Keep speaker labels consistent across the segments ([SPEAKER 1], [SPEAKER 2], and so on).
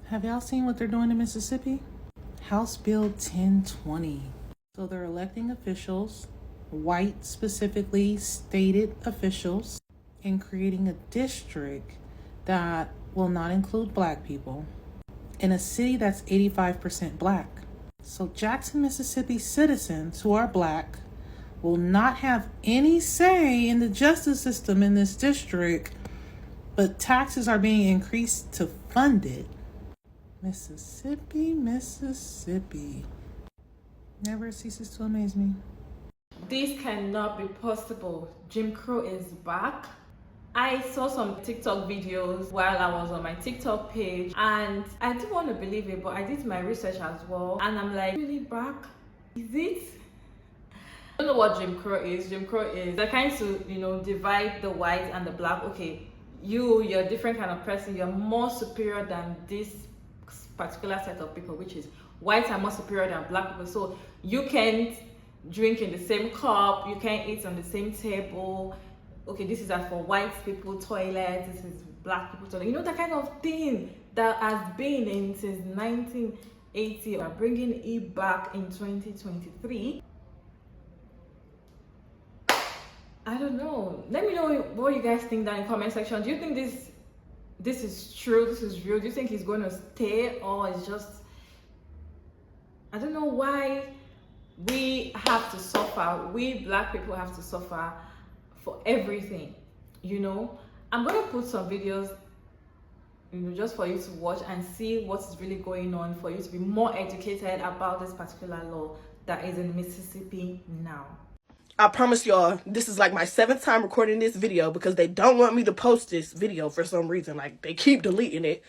[SPEAKER 1] Have y'all seen what they're doing in Mississippi? House Bill 1020. So they're electing officials, white specifically stated officials, and creating a district that will not include black people in a city that's 85% black. So Jackson, Mississippi citizens who are black will not have any say in the justice system in this district, but taxes are being increased to fund it. Mississippi, Mississippi. Never ceases to amaze me.
[SPEAKER 2] This cannot be possible. Jim Crow is back. I saw some TikTok videos while I was on my TikTok page and I didn't want to believe it, but I did my research as well and I'm like, really back? Is it? I don't know what Jim Crow is. Jim Crow is they're trying to, divide the white and the black. Okay, you're a different kind of person. You're more superior than this particular set of people, which is whites are more superior than black people. So you can't drink in the same cup, you can't eat on the same table. Okay, this is for white people toilet, this is black people toilet. That kind of thing that has been in since 1980. We're bringing it back in 2023. I don't know. Let me know what you guys think down in the comment section. Do you think this is true? This is real? Do you think it's going to stay, or it's just, I don't know why we have to suffer. We black people have to suffer for everything. I'm going to put some videos just for you to watch and see what's really going on, for you to be more educated about this particular law that is in Mississippi now.
[SPEAKER 3] I promise y'all, this is like my 7th time recording this video because they don't want me to post this video for some reason. Like, they keep deleting it.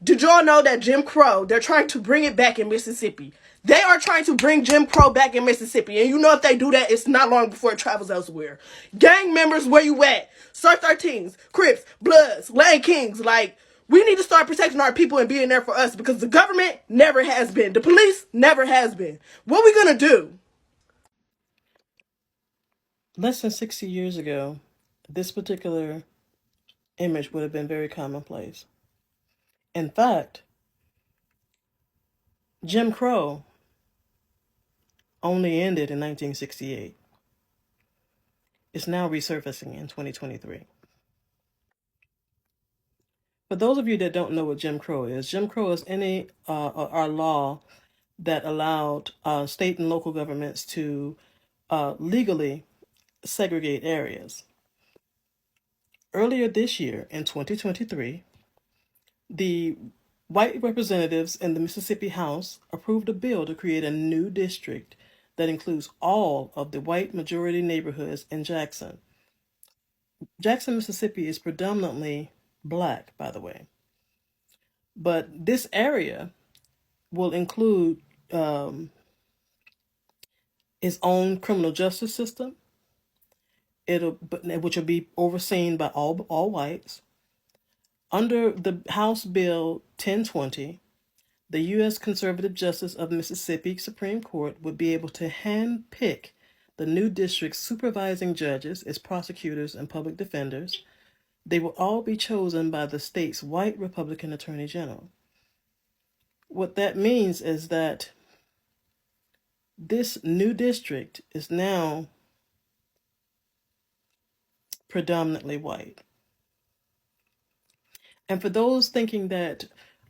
[SPEAKER 3] Did y'all know that Jim Crow, they're trying to bring it back in Mississippi? They are trying to bring Jim Crow back in Mississippi. And if they do that, it's not long before it travels elsewhere. Gang members, where you at? Sir 13s, Crips, Bloods, Lane Kings. Like, we need to start protecting our people and being there for us because the government never has been. The police never has been. What we gonna do?
[SPEAKER 4] Less than 60 years ago, this particular image would have been very commonplace. In fact, Jim Crow only ended in 1968. It's now resurfacing in 2023. For those of you that don't know what Jim Crow is any our law that allowed state and local governments to legally segregate areas. Earlier this year, in 2023, the white representatives in the Mississippi House approved a bill to create a new district that includes all of the white majority neighborhoods in Jackson. Jackson, Mississippi is predominantly black, by the way. But this area will include its own criminal justice system, which will be overseen by all whites. Under the House Bill 1020, the U.S. Conservative Justice of Mississippi Supreme Court would be able to hand-pick the new district's supervising judges as prosecutors and public defenders. They will all be chosen by the state's white Republican Attorney General. What that means is that this new district is now predominantly white. And for those thinking that,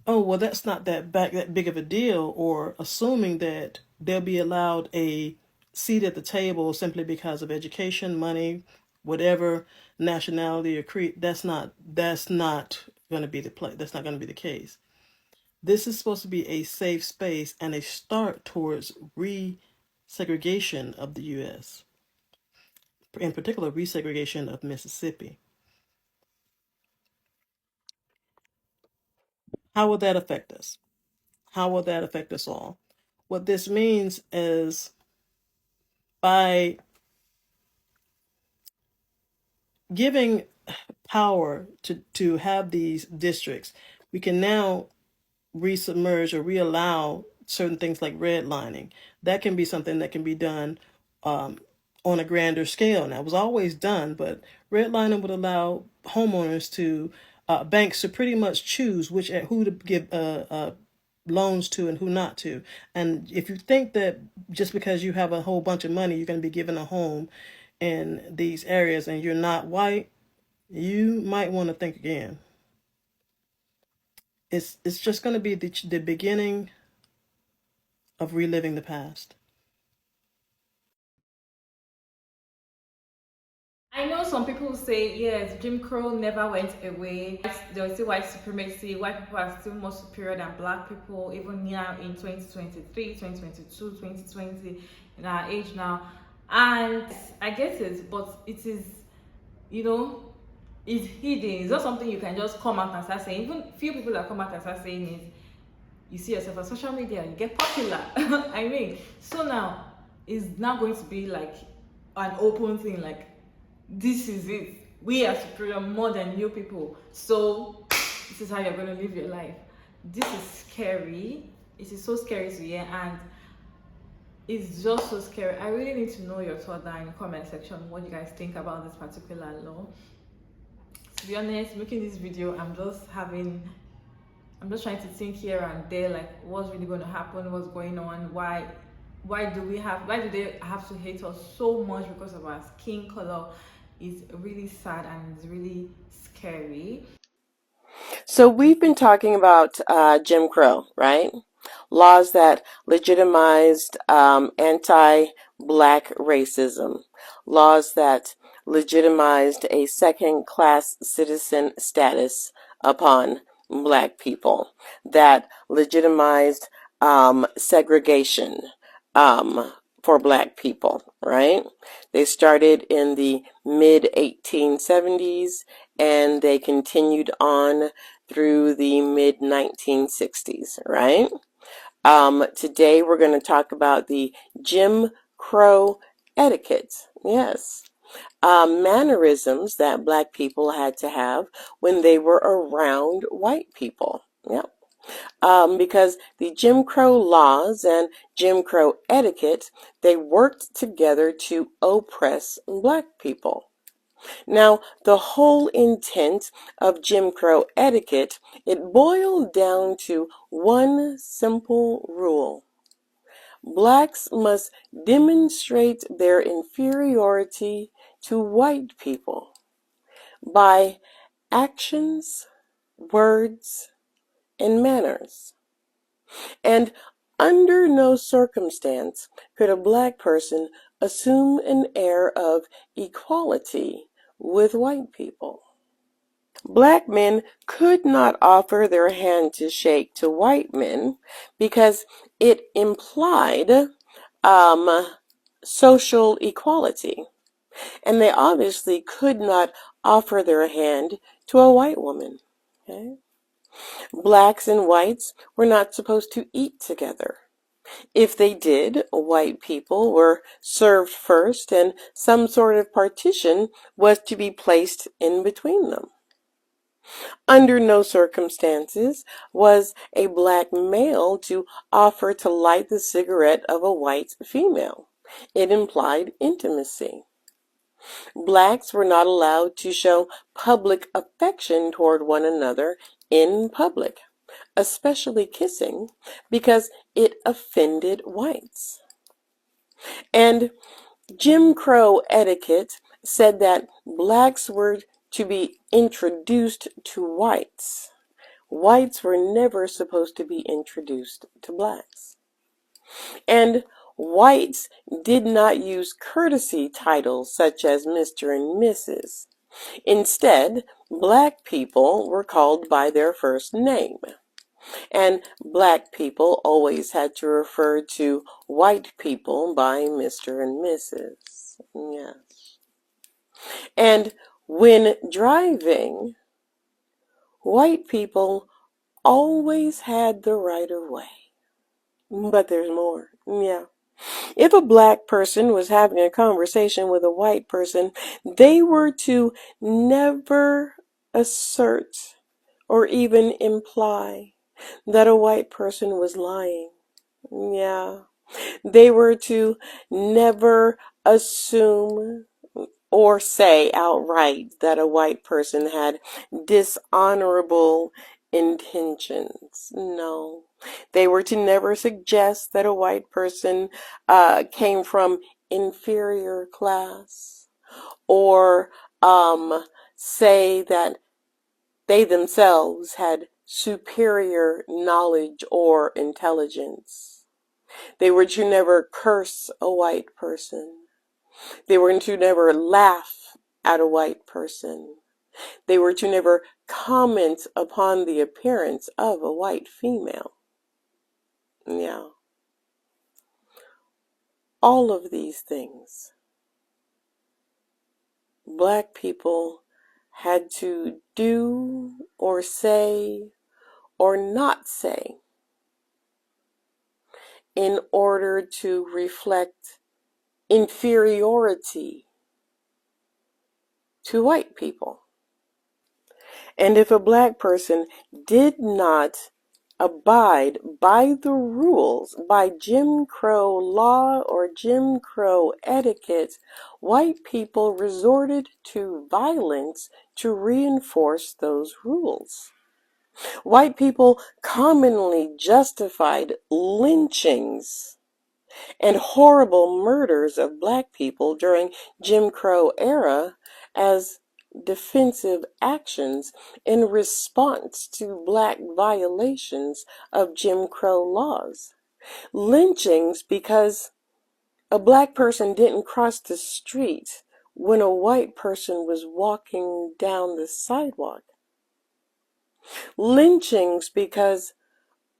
[SPEAKER 4] oh, well, that's not that big of a deal, or assuming that they'll be allowed a seat at the table simply because of education, money, whatever nationality or creed, that's not going to be that's not going to be the case. This is supposed to be a safe space and a start towards resegregation of the U.S., in particular, resegregation of Mississippi. How will that affect us? How will that affect us all? What this means is, by giving power to have these districts, we can now resubmerge or reallow certain things like redlining. That can be something that can be done on a grander scale. Now, it was always done, but redlining would allow homeowners to banks to pretty much choose who to give loans to and who not to. And if you think that just because you have a whole bunch of money, you're going to be given a home in these areas and you're not white, you might want to think again. It's just going to be the beginning of reliving the past.
[SPEAKER 2] I know some people say, yes, Jim Crow never went away. There's still white supremacy. White people are still more superior than black people, even now in 2023, 2022, 2020, in our age now. And I get it, but it is, it's hidden. It's not something you can just come out and start saying. Even few people that come out and start saying it, you see yourself on social media, you get popular. I mean, so now it's now going to be like an open thing, like, this is it, we are superior more than you people, so this is how you're going to live your life. This is scary. It is so scary to hear, and it's just so scary. I really need to know your thoughts down in the comment section, what you guys think about this particular law. To be honest, making this video, I'm just trying to think here and there, like, what's really going to happen, what's going on, why do they have to hate us so much because of our skin color. Is really sad and it's really scary.
[SPEAKER 3] So we've been talking about Jim Crow, right? Laws that legitimized anti-black racism. Laws that legitimized a second-class citizen status upon black people. That legitimized segregation for black people, right? They started in the mid-1870s and they continued on through the mid-1960s, right? Today we're going to talk about the Jim Crow etiquette. Yes. Mannerisms that black people had to have when they were around white people. Yep. Because the Jim Crow laws and Jim Crow etiquette, they worked together to oppress black people. Now, the whole intent of Jim Crow etiquette, it boiled down to one simple rule. Blacks must demonstrate their inferiority to white people by actions, words, and manners. And under no circumstance could a black person assume an air of equality with white people. Black men could not offer their hand to shake to white men because it implied social equality. And they obviously could not offer their hand to a white woman. Okay? Blacks and whites were not supposed to eat together. If they did, white people were served first and some sort of partition was to be placed in between them. Under no circumstances was a black male to offer to light the cigarette of a white female. It implied intimacy. Blacks were not allowed to show public affection toward one another in public, especially kissing, because it offended whites. And Jim Crow etiquette said that blacks were to be introduced to whites. Whites were never supposed to be introduced to blacks. And whites did not use courtesy titles such as Mr. and Mrs. Instead, black people were called by their first name. And black people always had to refer to white people by Mr. and Mrs. Yes. And when driving, white people always had the right of way. But there's more. Yeah. If a black person was having a conversation with a white person, they were to never assert or even imply that a white person was lying. Yeah. They were to never assume
[SPEAKER 5] or say outright that a white person had dishonorable intentions. No. They were to never suggest that a white person came from inferior class, or say that they themselves had superior knowledge or intelligence. They were to never curse a white person. They were to never laugh at a white person. They were to never comment upon the appearance of a white female. Yeah. All of these things, Black people had to do or say or not say in order to reflect inferiority to white people. And if a Black person did not abide by the rules, by Jim Crow law or Jim Crow etiquette, white people resorted to violence to reinforce those rules. White people commonly justified lynchings and horrible murders of Black people during Jim Crow era as defensive actions in response to Black violations of Jim Crow laws. Lynchings because a Black person didn't cross the street when a white person was walking down the sidewalk. Lynchings because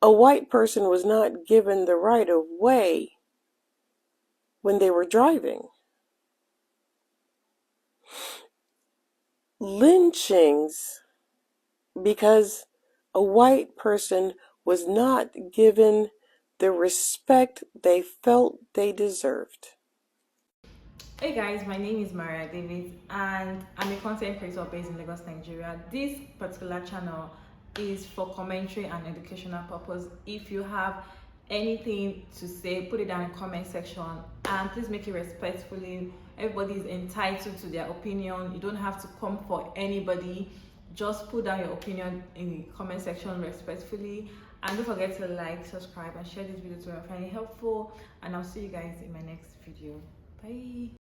[SPEAKER 5] a white person was not given the right of way when they were driving. Lynchings because a white person was not given the respect they felt they deserved.
[SPEAKER 2] Hey guys, my name is Maria Davis and I'm a content creator based in Lagos, Nigeria. This particular channel is for commentary and educational purpose. If you have anything to say, put it down in the comment section and please make it respectfully. Everybody is entitled to their opinion. You don't have to come for anybody. Just put down your opinion in the comment section respectfully, and don't forget to like, subscribe and share this video to your friends. Helpful, and I'll see you guys in my next video. Bye.